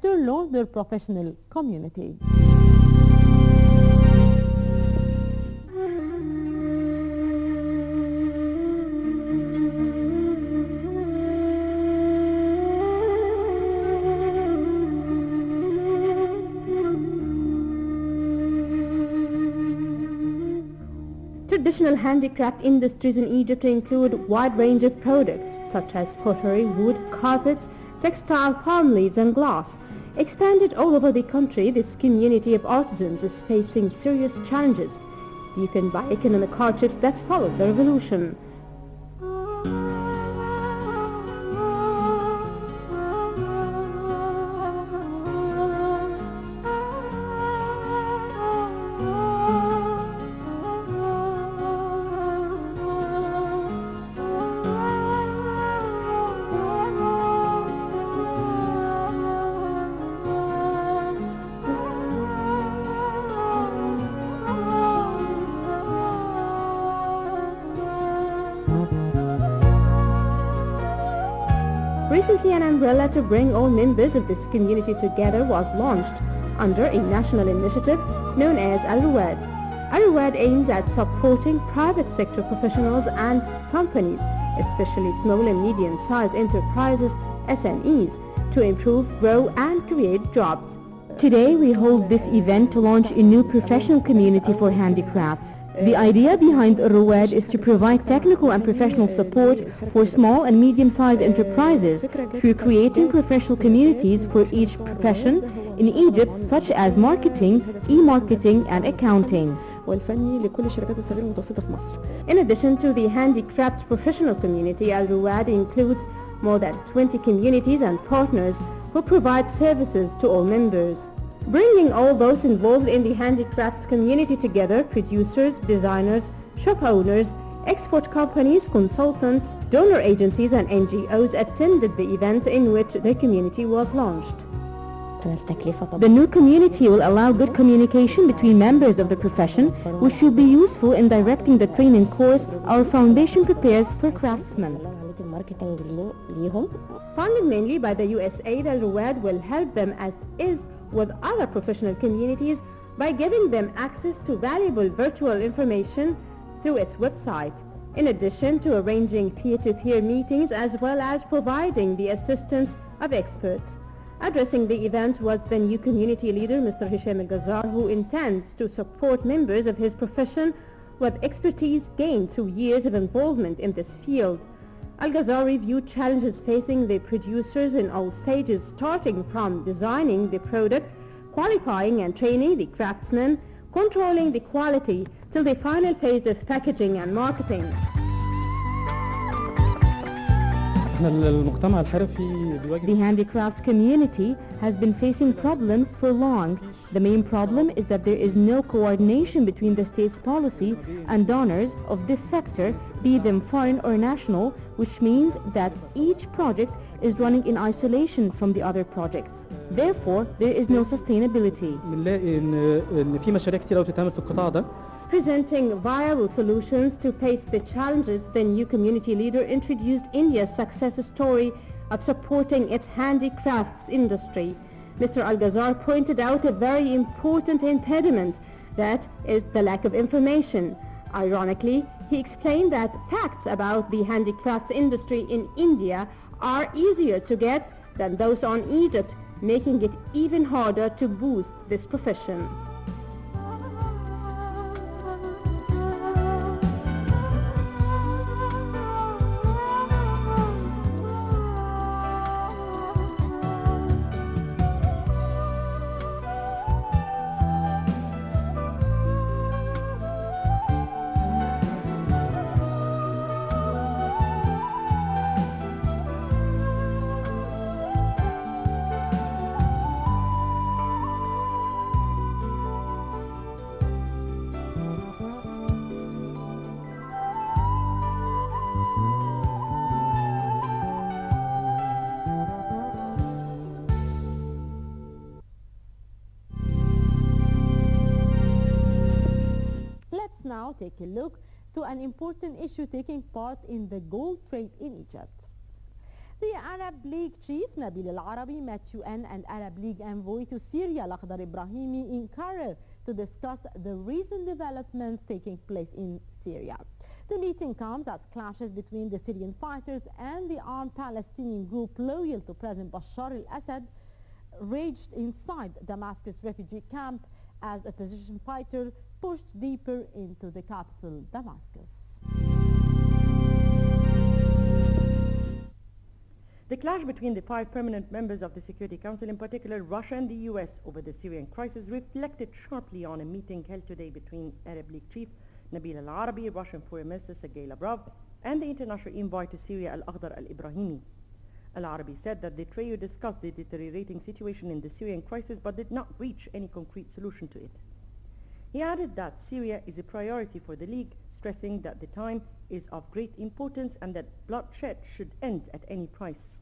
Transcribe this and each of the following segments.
to launch their professional community. Traditional handicraft industries in Egypt include a wide range of products such as pottery, wood, carpets, textile, palm leaves and glass. Expanded all over the country, this community of artisans is facing serious challenges, deepened by economic hardships that followed the revolution. Recently, an umbrella to bring all members of this community together was launched under a national initiative known as Al-Ruwad. Al-Ruwad aims at supporting private sector professionals and companies, especially small and medium-sized enterprises, SMEs, to improve, grow and create jobs. Today, we hold this event to launch a new professional community for handicrafts. The idea behind Al-Ruwad is to provide technical and professional support for small and medium-sized enterprises through creating professional communities for each profession in Egypt, such as marketing, e-marketing and accounting. In addition to the handicrafts professional community, Al-Ruwad includes more than 20 communities and partners who provide services to all members. Bringing all those involved in the handicrafts community together, producers, designers, shop owners, export companies, consultants, donor agencies and NGOs attended the event in which the community was launched. The new community will allow good communication between members of the profession, which will be useful in directing the training course our foundation prepares for craftsmen. Funded mainly by the USAID, Al-Ruwad will help them as is with other professional communities by giving them access to valuable virtual information through its website, in addition to arranging peer-to-peer meetings as well as providing the assistance of experts. Addressing the event was the new community leader, Mr. Hisham Al-Ghazar, who intends to support members of his profession with expertise gained through years of involvement in this field. Al-Ghazar reviewed challenges facing the producers in all stages, starting from designing the product, qualifying and training the craftsmen, controlling the quality, till the final phase of packaging and marketing. The handicrafts community has been facing problems for long. The main problem is that there is no coordination between the state's policy and donors of this sector, be them foreign or national, which means that each project is running in isolation from the other projects. Therefore, there is no sustainability. Presenting viable solutions to face the challenges, the new community leader introduced India's success story of supporting its handicrafts industry. Mr. Al-Ghazar pointed out a very important impediment, that is the lack of information. Ironically, he explained that facts about the handicrafts industry in India are easier to get than those on Egypt, making it even harder to boost this profession. Now take a look to an important issue taking part in the gold trade in Egypt. The Arab League chief Nabil Al-Arabi met UN and Arab League envoy to Syria Al-Akhdar Ibrahimi in Cairo to discuss the recent developments taking place in Syria. The meeting comes as clashes between the Syrian fighters and the armed Palestinian group loyal to President Bashar al-Assad raged inside Damascus refugee camp as opposition fighters pushed deeper into the capital, Damascus. The clash between the 5 permanent members of the Security Council, in particular Russia and the US, over the Syrian crisis reflected sharply on a meeting held today between Arab League chief Nabil Al-Arabi, Russian Foreign Minister Sergei Lavrov, and the international envoy to Syria Al-Akhdar Al-Ibrahimi. Al-Arabi said that the trio discussed the deteriorating situation in the Syrian crisis but did not reach any concrete solution to it. He added that Syria is a priority for the League, stressing that the time is of great importance and that bloodshed should end at any price.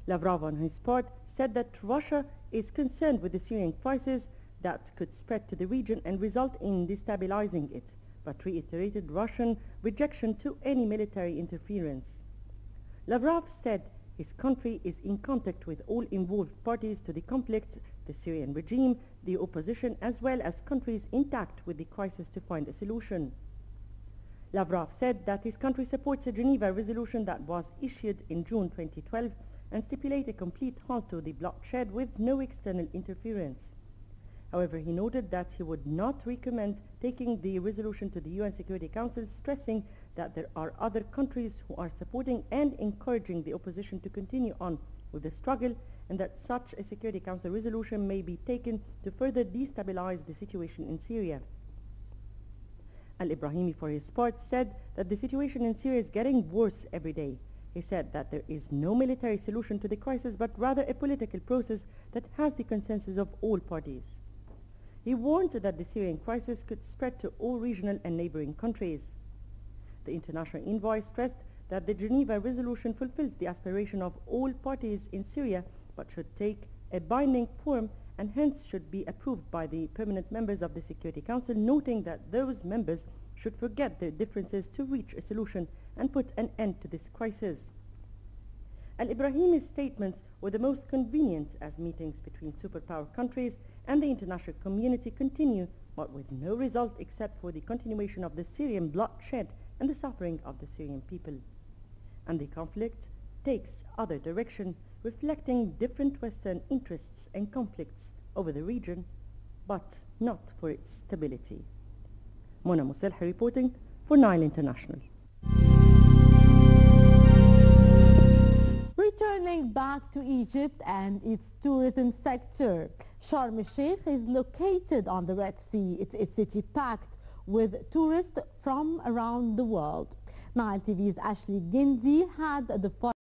Lavrov, on his part, said that Russia is concerned with the Syrian crisis that could spread to the region and result in destabilizing it, but reiterated Russian rejection to any military interference. Lavrov said his country is in contact with all involved parties to the conflict, the Syrian regime, the opposition, as well as countries intact with the crisis to find a solution. Lavrov said that his country supports a Geneva resolution that was issued in June 2012 and stipulate a complete halt to the bloodshed with no external interference. However, he noted that he would not recommend taking the resolution to the UN Security Council, stressing that there are other countries who are supporting and encouraging the opposition to continue on with the struggle, and that such a Security Council resolution may be taken to further destabilize the situation in Syria. Al-Ibrahimi, for his part, said that the situation in Syria is getting worse every day. He said that there is no military solution to the crisis, but rather a political process that has the consensus of all parties. He warned that the Syrian crisis could spread to all regional and neighboring countries. The international envoy stressed that the Geneva resolution fulfills the aspiration of all parties in Syria, but should take a binding form and hence should be approved by the permanent members of the Security Council, noting that those members should forget their differences to reach a solution and put an end to this crisis. Al-Ibrahimi's statements were the most convenient as meetings between superpower countries and the international community continue, but with no result except for the continuation of the Syrian bloodshed and the suffering of the Syrian people. And the conflict takes other direction, reflecting different Western interests and conflicts over the region, but not for its stability. Mona Moselhi reporting for Nile International. Returning back to Egypt and its tourism sector, Sharm el-Sheikh is located on the Red Sea. It's a city packed with tourists from around the world. Nile TV's Ashley Ginzi had the